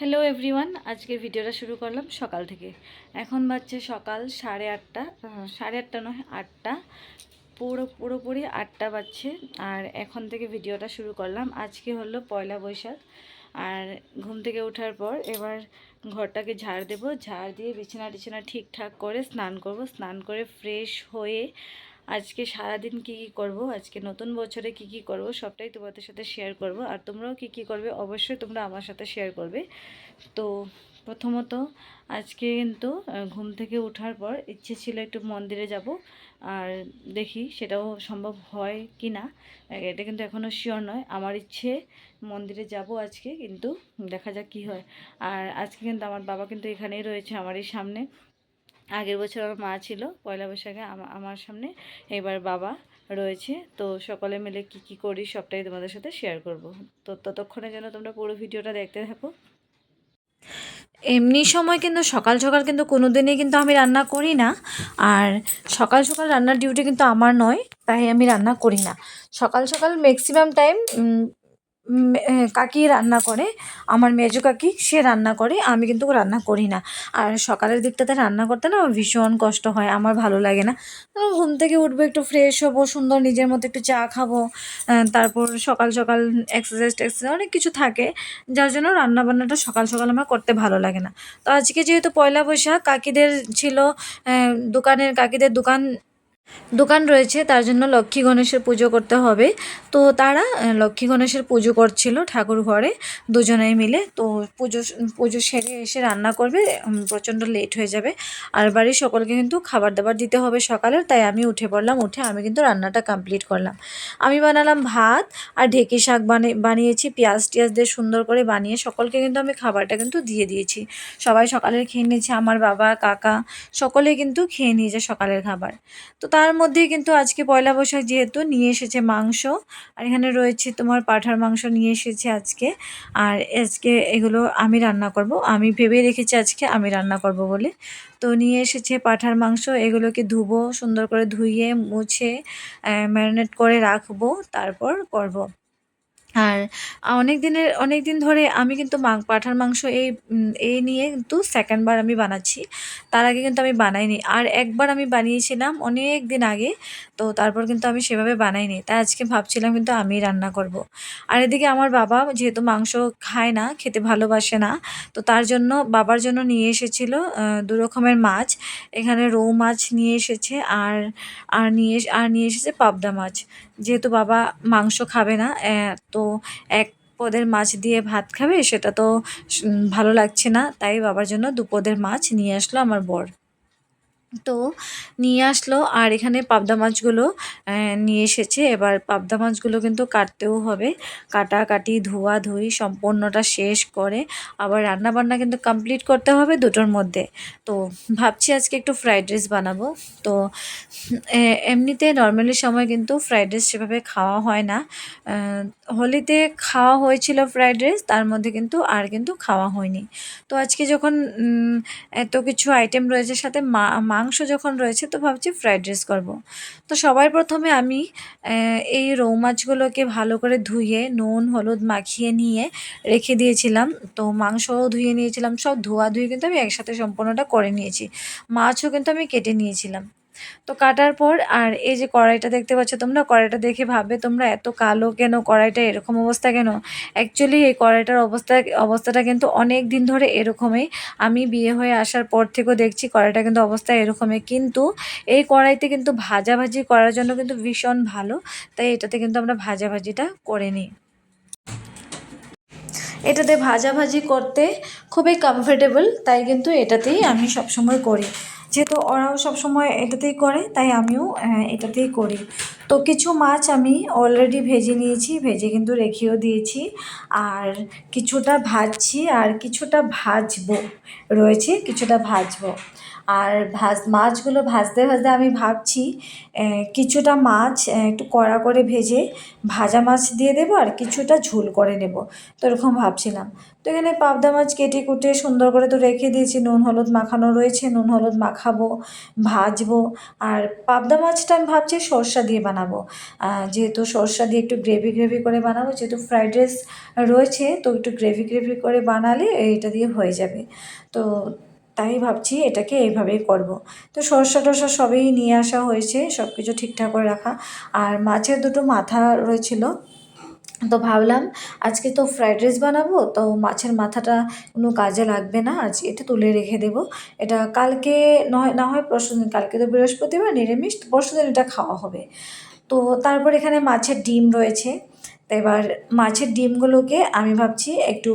Hello everyone, আজকের ভিডিওটা শুরু করলাম সকাল থেকে। এখন বাজছে সকাল 8:30, 8:30 নয় 8টা, পুরোপুরি 8টা বাজছে। আর এখন থেকে ভিডিওটা শুরু করলাম। আজকে হলো পয়লা বৈশাখ। আর ঘুম থেকে ওঠার পর এবার ঘরটাকে ঝাড় দেব, ঝাড় দিয়ে বিছানা টিছানা ঠিকঠাক করে স্নান করব, স্নান করে ফ্রেশ হয়ে আজকে সারাদিন কি করব, আজকে নতুন বছরে কি করব সবটাই তোমাদের সাথে শেয়ার করব। আর তোমরাও কি করবে অবশ্যই তোমরা আমার সাথে শেয়ার করবে। তো প্রথমত আজকে কিন্তু ঘুম থেকে ওঠার পর ইচ্ছে ছিল একটু মন্দিরে যাব, আর দেখি সেটাও সম্ভব হয় কি না, এটা কিন্তু এখনও শিওর নয়। আমার ইচ্ছে মন্দিরে যাব আজকে, কিন্তু দেখা যাক কী হয়। আর আজকে কিন্তু আমার বাবা কিন্তু এখানেই রয়েছে আমারই সামনে। আগের বছর আমার মা ছিল পয়লা বৈশাখে আমার সামনে, এবার বাবা রয়েছে। তো সকলে মিলে কি করি সবটাই তোমাদের সাথে শেয়ার করব। তো ততক্ষণে যেন তোমরা পুরো ভিডিওটা দেখতে থাকো। এমনি সময় কিন্তু সকাল সকাল কিন্তু কোনো দিনই কিন্তু আমি রান্না করি না। আর সকাল সকাল রান্নার ডিউটি কিন্তু আমার নয়, তাই আমি রান্না করি না সকাল সকাল। ম্যাক্সিমাম টাইম কাকি রান্না করে, আমার মেজো কাকি, সে রান্না করে, আমি কিন্তু রান্না করি না। আর সকালের দিকটাতে রান্না করতে না আমার ভীষণ কষ্ট হয়, আমার ভালো লাগে না। ঘুম থেকে উঠবো, একটু ফ্রেশ হবো, সুন্দর নিজের মতো একটু চা খাবো, তারপর সকাল সকাল এক্সারসাইজ অনেক কিছু থাকে, যার জন্য রান্নাবান্নাটা সকাল সকাল আমার করতে ভালো লাগে না। তো আজকে যেহেতু পয়লা বৈশাখ, কাকিদের ছিল কাকিদের দোকান রয়েছে, তার জন্য লক্ষ্মী গণেশের পুজো করতে হবে। তো তারা লক্ষ্মী গণেশের পুজো করছিল ঠাকুর ঘরে দুজনেই মিলে। তো পুজো সেরে এসে রান্না করবে, প্রচণ্ড লেট হয়ে যাবে। আর বাড়ির সকলকে কিন্তু খাবার দাবার দিতে হবে সকালের, তাই আমি উঠে পড়লাম। উঠে আমি কিন্তু রান্নাটা কমপ্লিট করলাম। আমি বানালাম ভাত আর ঢেঁকি শাক বানিয়েছি, পেঁয়াজ টিয়াজ দিয়ে সুন্দর করে বানিয়ে সকলকে কিন্তু আমি খাবারটা কিন্তু দিয়ে দিয়েছি। সবাই সকালের খেয়ে নিয়েছে, আমার বাবা কাকা সকলেই কিন্তু খেয়ে নিয়েছে সকালের খাবার। তো তার মধ্যেই কিন্তু আজকে পয়লা বৈশাখ যেহেতু নিয়ে এসেছে মাংস, আর এখানে রয়েছে তোমার পাঁঠার মাংস নিয়ে এসেছে আজকে। আর আজকে এগুলো আমি রান্না করব, আমি ভেবে রেখেছি আজকে আমি রান্না করব বলে। তো নিয়ে এসেছে পাঁঠার মাংস, এগুলোকে ধুবো, সুন্দর করে ধুইয়ে মুছে ম্যারিনেট করে রাখবো, তারপর করব। আর অনেক দিন ধরে আমি কিন্তু পাঁঠার মাংস এই নিয়ে কিন্তু সেকেন্ড বার আমি বানাচ্ছি। তার আগে কিন্তু আমি বানাইনি, আর একবার আমি বানিয়েছিলাম অনেক দিন আগে। তো তারপর কিন্তু আমি সেভাবে বানাইনি, তাই আজকে ভাবছিলাম কিন্তু আমি রান্না করব। আর এদিকে আমার বাবা যেহেতু মাংস খায় না, খেতে ভালোবাসে না, তো তার জন্য বাবার জন্য নিয়ে এসেছিল দু রকমের মাছ। এখানে রৌ মাছ নিয়ে এসেছে, আর নিয়ে এসেছে পাবদা মাছ। যেহেতু বাবা মাংস খাবে না, তো এক পদের মাছ দিয়ে ভাত খাবে, সেটা তো ভালো লাগছে না, তাই বাবার জন্য দুপদের মাছ নিয়ে আসলো আমার বর। তো নিয়ে আসলো, আর এখানে পাবদা মাছগুলো নিয়ে এসেছে। এবার পাবদা মাছগুলো কিন্তু কাটতেও হবে, কাটাকাটি ধোয়াধুয়ি সম্পূর্ণটা শেষ করে আবার রান্নাবান্না কিন্তু কমপ্লিট করতে হবে দুটোর মধ্যে। তো ভাবছি আজকে একটু ফ্রাইড রাইস বানাবো। তো এমনিতে নর্মালি সময় কিন্তু ফ্রাইড রাইস সেভাবে খাওয়া হয় না। হোলিতে খাওয়া হয়েছিল ফ্রাইড রাইস, তার মধ্যে কিন্তু খাওয়া হয়নি। তো আজকে যখন এত কিছু আইটেম রয়েছে, সাথে মাংস যখন রয়েছে, তো ভাবছি ফ্রাইড রাইস করবো। তো সবার প্রথমে আমি এই রৌ মাছগুলোকে ভালো করে ধুয়ে নুন হলুদ মাখিয়ে নিয়ে রেখে দিয়েছিলাম। তো মাংসও ধুয়ে নিয়েছিলাম, সব ধোয়াধুয়ি কিন্তু আমি একসাথে সম্পূর্ণটা করে নিয়েছি। মাছও কিন্তু আমি কেটে নিয়েছিলাম। তো কাটার পর, আর এই যে কড়াইটা দেখতে পাচ্ছ তোমরা, কড়াইটা দেখে ভাববে তোমরা এত কালো কেন, কড়াইটা এরকম অবস্থা কেন। অ্যাকচুয়ালি এই কড়াইটার অবস্থাটা কিন্তু অনেক দিন ধরে এরকমই। আমি বিয়ে হয়ে আসার পর থেকেও দেখছি কড়াইটা কিন্তু অবস্থা এরকমই। কিন্তু এই কড়াইতে কিন্তু ভাজাভাজি করার জন্য কিন্তু ভীষণ ভালো, তাই এটাতে কিন্তু আমরা ভাজাভাজিটা করে নিই। এটাতে ভাজাভাজি করতে খুবই কমফোর্টেবল, তাই কিন্তু এটাতেই আমি সবসময় করি। যেহেতু ওরাও সবসময় এটাতেই করে, তাই আমিও এটাতেই করি। তো কিছু মাছ আমি অলরেডি ভেজে নিয়েছি, ভেজে কিন্তু রেখেও দিয়েছি। আর কিছুটা ভাজছি, আর কিছুটা ভাজবো রয়েছে, কিছুটা ভাজবো। আর মাছগুলো ভাজতে ভাজতে আমি ভাবছি কিছুটা মাছ একটু কড়া করে ভেজে ভাজা মাছ দিয়ে দেবো, আর কিছুটা ঝোল করে নেব। তো এরকম ভাবছিলাম। তো এখানে পাবদা মাছ কেটে কুটে সুন্দর করে তো রেখে দিয়েছি, নুন হলুদ মাখানো রয়েছে, নুন হলুদ মাখাবো, ভাজবো। আর পাবদা মাছটা আমি ভাবছি সর্ষা দিয়ে বানাবো, যেহেতু সর্ষা দিয়ে একটু গ্রেভি গ্রেভি করে বানাবো, যেহেতু ফ্রাইড রাইস রয়েছে তো একটু গ্রেভি গ্রেভি করে বানালে এটা দিয়ে হয়ে যাবে। তো তাই ভাবছি এটাকে এইভাবেই করব। তো সর্ষা টর্ষা সবই নিয়ে আসা হয়েছে, সব কিছু ঠিকঠাক করে রাখা। আর মাছের দুটো মাথা রয়েছিল, তো ভাবলাম আজকে তো ফ্রাইড রাইস বানাবো, তো মাছের মাথাটা কোনো কাজে লাগবে না, আজ এটা তুলে রেখে দেবো। এটা কালকে নয়, না হয় পরশুদিন, কালকে তো বৃহস্পতিবার নিরামিষ, তো পরশুদিন এটা খাওয়া হবে। তো তারপর এখানে মাছের ডিম রয়েছে, তো এবার মাছের ডিমগুলোকে আমি ভাবছি একটু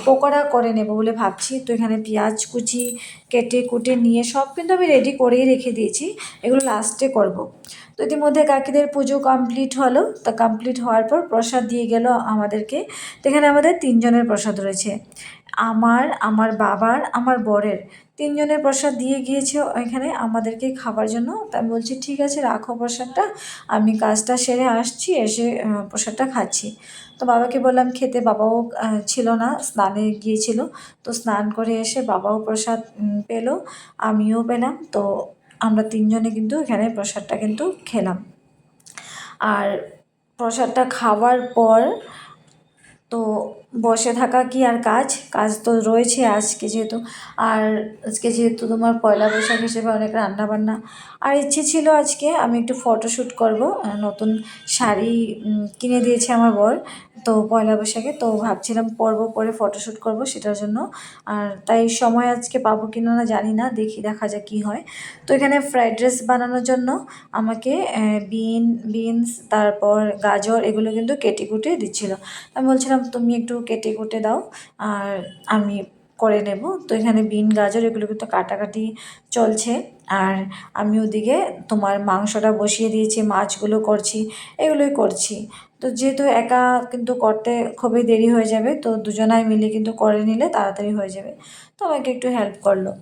পকোড়া করে নেব বলে ভাবছি। তো এখানে পেঁয়াজ কুচি কেটে কুটে নিয়ে সব কিন্তু আমি রেডি করেই রেখে দিয়েছি, এগুলো লাস্টে করব। তো ইতিমধ্যে কাকিদের পুজো কমপ্লিট হলো, তা কমপ্লিট হওয়ার পর প্রসাদ দিয়ে গেল আমাদেরকে। তো এখানে আমাদের 3 জনের প্রসাদ রয়েছে, আমার বাবার, আমার বরের, 3 জনের প্রসাদ দিয়ে গিয়েছে এখানে আমাদেরকে খাবার জন্য। তা আমি বলছি ঠিক আছে রাখো প্রসাদটা, আমি কাজটা সেরে আসছি, এসে প্রসাদটা খাচ্ছি। তো বাবাকে বললাম খেতে, বাবাও ছিল না, স্নানে গিয়েছিল। তো স্নান করে এসে বাবাও প্রসাদ পেলো, আমিও পেলাম। তো আমরা 3 জনে কিন্তু এখানে প্রসাদটা কিন্তু খেলাম। আর প্রসাদটা খাওয়ার পর তো বসে থাকা কি আর কাজ, কাজ তো রয়েছে আজকে যেহেতু। আর আজকে যেহেতু তোমার পয়লা বৈশাখ হিসেবে অনেক রান্নাবান্না। আর ইচ্ছে ছিল আজকে আমি একটু ফটোশ্যুট করব, নতুন শাড়ি কিনে দিয়েছে আমার বর, তো পয়লা বৈশাখে তো ভাবছিলাম পরবো, পরে ফটোশ্যুট করব সেটার জন্য। আর তাই সময় আজকে পাবো কিনা না জানি না, দেখা যাক কী হয়। তো এখানে ফ্রাইড রাইস বানানোর জন্য আমাকে বিনস তারপর গাজর এগুলো কিন্তু কেটে কুটে দিচ্ছিলো। আমি বলছিলাম তুমি একটু কেটে কুটে দাও আর আমি করে নেব। তো এখানে বিন গাজর এগুলো কিন্তু কাটাকাটি চলছে। আর আমি ওদিকে তোমার মাংসটা বসিয়ে দিয়েছি, মাছগুলো করছি, এগুলোই করছি। তো যেহেতু একা কিন্তু করতে খুবই দেরি হয়ে যাবে, তো দুজনাই মিলে কিন্তু করে নিলে তাড়াতাড়ি হয়ে যাবে। তো আমাকে একটু হেল্প করলো।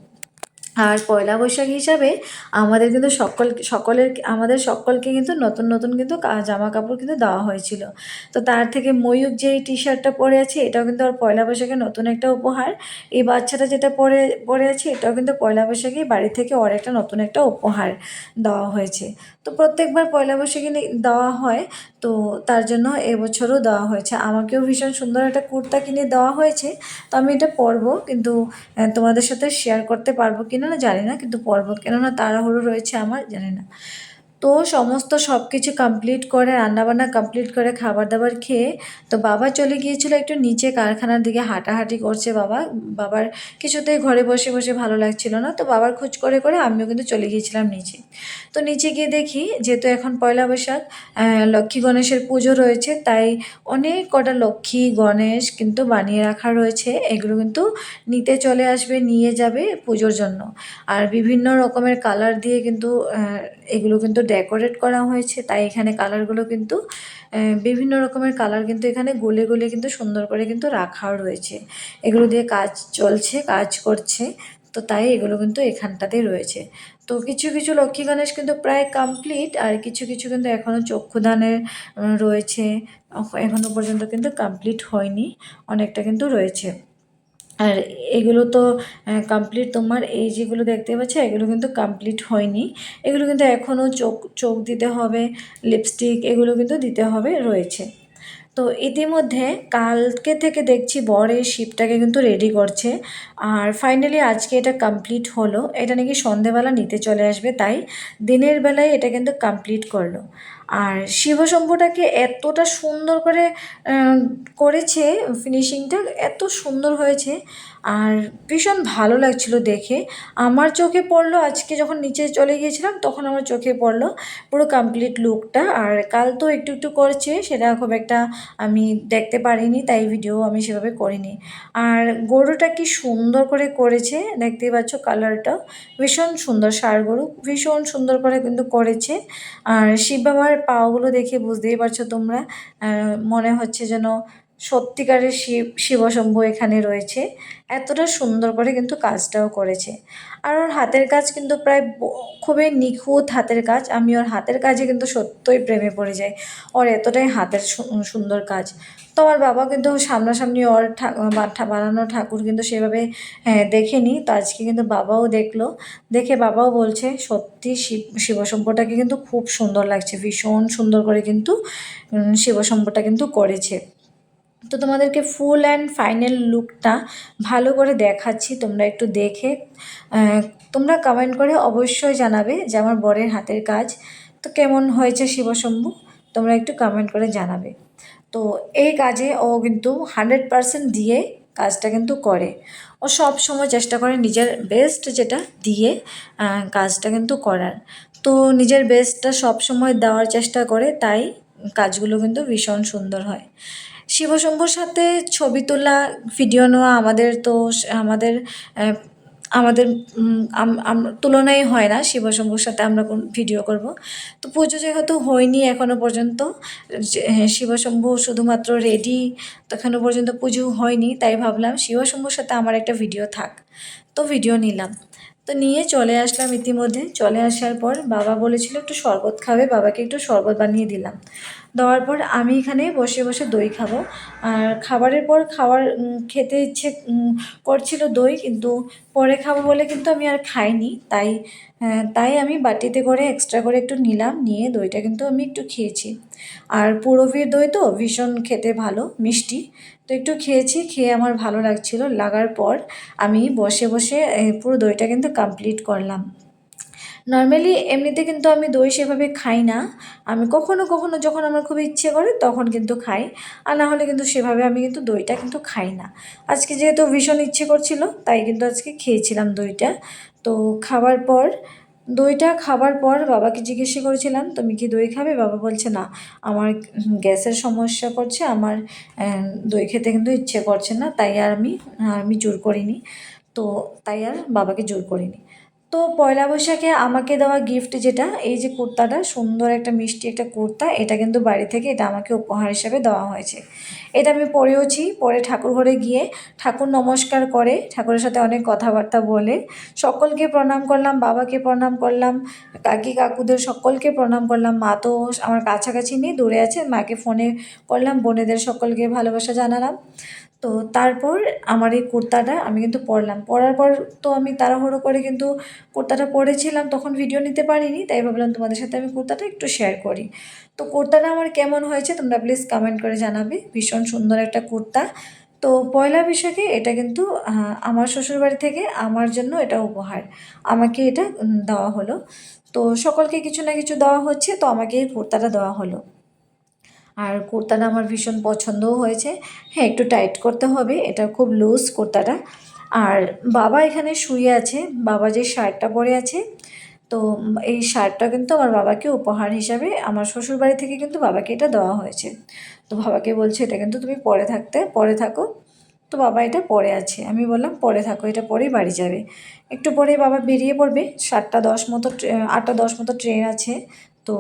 আর পয়লা বৈশাখ হিসাবে আমাদের কিন্তু আমাদের সকলকে কিন্তু নতুন নতুন কিন্তু জামা কাপড় কিন্তু দেওয়া হয়েছিল। তো তার থেকে ময়ূক যে এই টি শার্টটা পরে আছে এটাও কিন্তু ওর পয়লা বৈশাখে নতুন একটা উপহার। এই বাচ্চাটা যেটা পরে পরে আছে এটাও কিন্তু পয়লা বৈশাখে বাড়ি থেকে ওর একটা নতুন একটা উপহার দেওয়া হয়েছে। তো প্রত্যেকবার পয়লা বৈশাখে দেওয়া হয়, তো তার জন্য এবছরও দেওয়া হয়েছে। আমাকেও ভীষণ সুন্দর একটা কুর্তা কিনে দেওয়া হয়েছে, তো আমি এটা পরবো, কিন্তু তোমাদের সাথে শেয়ার করতে পারবো কিনা না জানি না, কিন্তু পরবো, কেননা তাড়াহুড়ো রয়েছে আমার, জানি না। তো সমস্ত সব কিছু কমপ্লিট করে রান্নাবান্না কমপ্লিট করে খাবার দাবার খেয়ে তো বাবা চলে গিয়েছিল একটু নিচে কারখানার দিকে, হাঁটাহাঁটি করছে বাবা। বাবার কিছুতেই ঘরে বসে বসে ভালো লাগছিল না, তো বাবার খোঁজ করে করে আমিও কিন্তু চলে গিয়েছিলাম নিচে। তো নিচে গিয়ে দেখি যেহেতু এখন পয়লা বৈশাখ, লক্ষ্মী গণেশের পুজো রয়েছে, তাই অনেক কটা লক্ষ্মী গণেশ কিন্তু বানিয়ে রাখা রয়েছে, এগুলো কিন্তু নিতে চলে আসবে, নিয়ে যাবে পুজোর জন্য। আর বিভিন্ন রকমের কালার দিয়ে কিন্তু এগুলো কিন্তু ডেকোরেট করা হয়েছে, তাই এখানে কালারগুলো কিন্তু বিভিন্ন রকমের কালার কিন্তু এখানে গলে গলে কিন্তু সুন্দর করে কিন্তু রাখাও রয়েছে। এগুলো দিয়ে কাজ চলছে, কাজ করছে, তো তাই এগুলো কিন্তু এখানটাতেই রয়েছে। তো কিছু কিছু লক্ষ্মী গণেশ কিন্তু প্রায় কমপ্লিট, আর কিছু কিছু কিন্তু এখনও চক্ষুদানের রয়েছে, এখনও পর্যন্ত কিন্তু কমপ্লিট হয়নি, অনেকটা কিন্তু রয়েছে। আর এগুলো তো কমপ্লিট, তোমার এই যেগুলো দেখতে পাচ্ছ এগুলো কিন্তু কমপ্লিট হয়নি, এগুলো কিন্তু এখনও চোখ চোখ দিতে হবে, লিপস্টিক এগুলো কিন্তু দিতে হবে রয়েছে। তো ইতিমধ্যে কালকে থেকে দেখছি বর এই শিপটাকে কিন্তু রেডি করছে, আর ফাইনালি আজকে এটা কমপ্লিট হলো। এটা নাকি সন্ধেবেলা নিতে চলে আসবে, তাই দিনের বেলায় এটা কিন্তু কমপ্লিট করলো। আর শিবশম্ভুটাকে এতটা সুন্দর করে করেছে, ফিনিশিংটা এত সুন্দর হয়েছে, আর ভীষণ ভালো লাগছিল দেখে। আমার চোখে পড়লো আজকে যখন নিচে চলে গিয়েছিলাম তখন আমার চোখে পড়লো পুরো কমপ্লিট লুকটা। আর কাল তো একটু একটু করছে, সেটা খুব একটা আমি দেখতে পারিনি, তাই ভিডিও আমি সেভাবে করিনি। আর গরুটা কি সুন্দর করে করেছে, দেখতেই পাচ্ছ কালারটা ভীষণ সুন্দর, ষাঁড় গরু ভীষণ সুন্দর করে কিন্তু করেছে। আর শিব বাবার পাগুলো দেখে বুঝতেই পারছো তোমরা, মনে হচ্ছে যেন সত্যিকারের শিবশম্ভু এখানে রয়েছে। এতটা সুন্দর করে কিন্তু কাজটাও করেছে। আর ওর হাতের কাজ কিন্তু প্রায় খুবই নিখুঁত হাতের কাজ। আমি ওর হাতের কাজে কিন্তু সত্যই প্রেমে পড়ে যাই। ওর এতটাই হাতের সুন্দর কাজ। তো আমার বাবা কিন্তু সামনাসামনি ওর বানানো ঠাকুর কিন্তু সেভাবে দেখেনি। তো আজকে কিন্তু বাবাও দেখলো, দেখে বাবাও বলছে সত্যি শিবশম্ভুটাকে কিন্তু খুব সুন্দর লাগছে, ভীষণ সুন্দর করে কিন্তু শিবশম্ভুটা কিন্তু করেছে। তো তোমাদেরকে ফুল অ্যান্ড ফাইনাল লুকটা ভালো করে দেখাচ্ছি, তোমরা একটু দেখে তোমরা কমেন্ট করে অবশ্যই জানাবে যে আমার বরের হাতের কাজ তো কেমন হয়েছে শিবশম্ভু, তোমরা একটু কমেন্ট করে জানাবে। তো এই কাজে ও কিন্তু 100% দিয়ে কাজটা কিন্তু করে। ও সব সময় চেষ্টা করে নিজের বেস্ট যেটা দিয়ে কাজটা কিন্তু করার। তো নিজের বেস্টটা সব সময় দেওয়ার চেষ্টা করে, তাই কাজগুলো কিন্তু ভীষণ সুন্দর হয়। শিবশম্ভুর সাথে ছবি তোলা, ভিডিও নেওয়া আমাদের তো আমাদের আমাদের তুলনাই হয় না শিবশম্ভুর সাথে আমরা কোন ভিডিও করব। তো পুজো যেহেতু হয়নি এখনও পর্যন্ত, শিবশম্ভু শুধুমাত্র রেডি, তো এখনও পর্যন্ত পুজো হয়নি, তাই ভাবলাম শিবশম্ভুর সাথে আমার একটা ভিডিও থাক। তো ভিডিও নিলাম, তো নিয়ে চলে আসলাম। ইতিমধ্যে চলে আসার পর বাবা বলেছিল একটু শরবত খাবে, বাবাকে একটু শরবত বানিয়ে দিলাম। দেওয়ার পর আমি এখানে বসে বসে দই খাবো। আর খাবারের পর খেতে ইচ্ছে করছিল দই, কিন্তু পরে খাবো বলে কিন্তু আমি আর খাইনি। তাই আমি বাটিতে করে এক্সট্রা করে একটু নিলাম, নিয়ে দইটা কিন্তু আমি একটু খেয়েছি। আর পুরবীর দই তো ভীষণ খেতে ভালো, মিষ্টি, তো একটু খেয়েছি, খেয়ে আমার ভালো লাগার পর আমি বসে বসে পুরো দইটা কিন্তু কমপ্লিট করলাম। নর্মালি এমনিতে কিন্তু আমি দই সেভাবে খাই না, আমি কখনো কখনো যখন আমার খুব ইচ্ছে করে তখন কিন্তু খাই, আর না হলে কিন্তু সেভাবে আমি কিন্তু দইটা কিন্তু খাই না। আজকে যেহেতু ভীষণ ইচ্ছে করছিল তাই কিন্তু আজকে খেয়েছিলাম দইটা। তো দইটা খাবার পর বাবাকে জিজ্ঞাসা করেছিলাম তুমি কি দই খাবে, বাবা বলছে না আমার গ্যাসের সমস্যা করছে, আমার দই খেতে কিন্তু ইচ্ছে করছে না, তাই আর আমি জোর করিনি। তো তাই আর বাবাকে জোর করিনি। তো পয়লা বৈশাখে আমাকে দেওয়া গিফট যেটা, এই যে কুর্তাটা, সুন্দর একটা মিষ্টি একটা কুর্তা, এটা কিন্তু বাড়ি থেকে এটা আমাকে উপহার হিসাবে দেওয়া হয়েছে। এটা আমি পরেওছি, পরে ঠাকুর ঘরে গিয়ে ঠাকুর নমস্কার করে ঠাকুরের সাথে অনেক কথাবার্তা বলে সকলকে প্রণাম করলাম, বাবাকে প্রণাম করলাম, কাকি কাকুদের সকলকে প্রণাম করলাম। মা তো আমার কাছাকাছি নেই, দূরে আছে, মাকে ফোনে করলাম, বোনেদের সকলকে ভালোবাসা জানালাম। তো তারপর আমার এই কুর্তাটা আমি কিন্তু পরার পর তো আমি তাড়াহুড়ো করে কিন্তু কুর্তাটা পরেছিলাম, তখন ভিডিও নিতে পারিনি, তাই ভাবলাম তোমাদের সাথে আমি কুর্তাটা একটু শেয়ার করি। তো কুর্তাটা আমার কেমন হয়েছে তোমরা প্লিজ কমেন্ট করে জানাবে, ভীষণ সুন্দর একটা কুর্তা। তো পয়লা বৈশাখে এটা কিন্তু আমার শ্বশুরবাড়ি থেকে আমার জন্য এটা উপহার, আমাকে এটা দেওয়া হলো। তো সকলকে কিছু না কিছু দেওয়া হচ্ছে, তো আমাকে এই কুর্তাটা দেওয়া হলো। আর কুর্তাটা আমার ভীষণ পছন্দও হয়েছে। হ্যাঁ, একটু টাইট করতে হবে, এটা খুব লুজ কুর্তাটা। আর বাবা এখানে শুয়ে আছে, বাবা যে শার্টটা পরে আছে, তো এই শার্টটা কিন্তু আমার বাবাকে উপহার হিসাবে আমার শ্বশুরবাড়ি থেকে কিন্তু বাবাকে এটা দেওয়া হয়েছে। তো বাবাকে বলছে এটা কিন্তু তুমি পরে থাকো। তো বাবা এটা পরে আছে, আমি বললাম পরে থাকো, এটা পরেই বাড়ি যাবে। একটু পরেই বাবা বেরিয়ে পড়বে, 7:10 মতো 8:10 মতো ট্রেন আছে। তো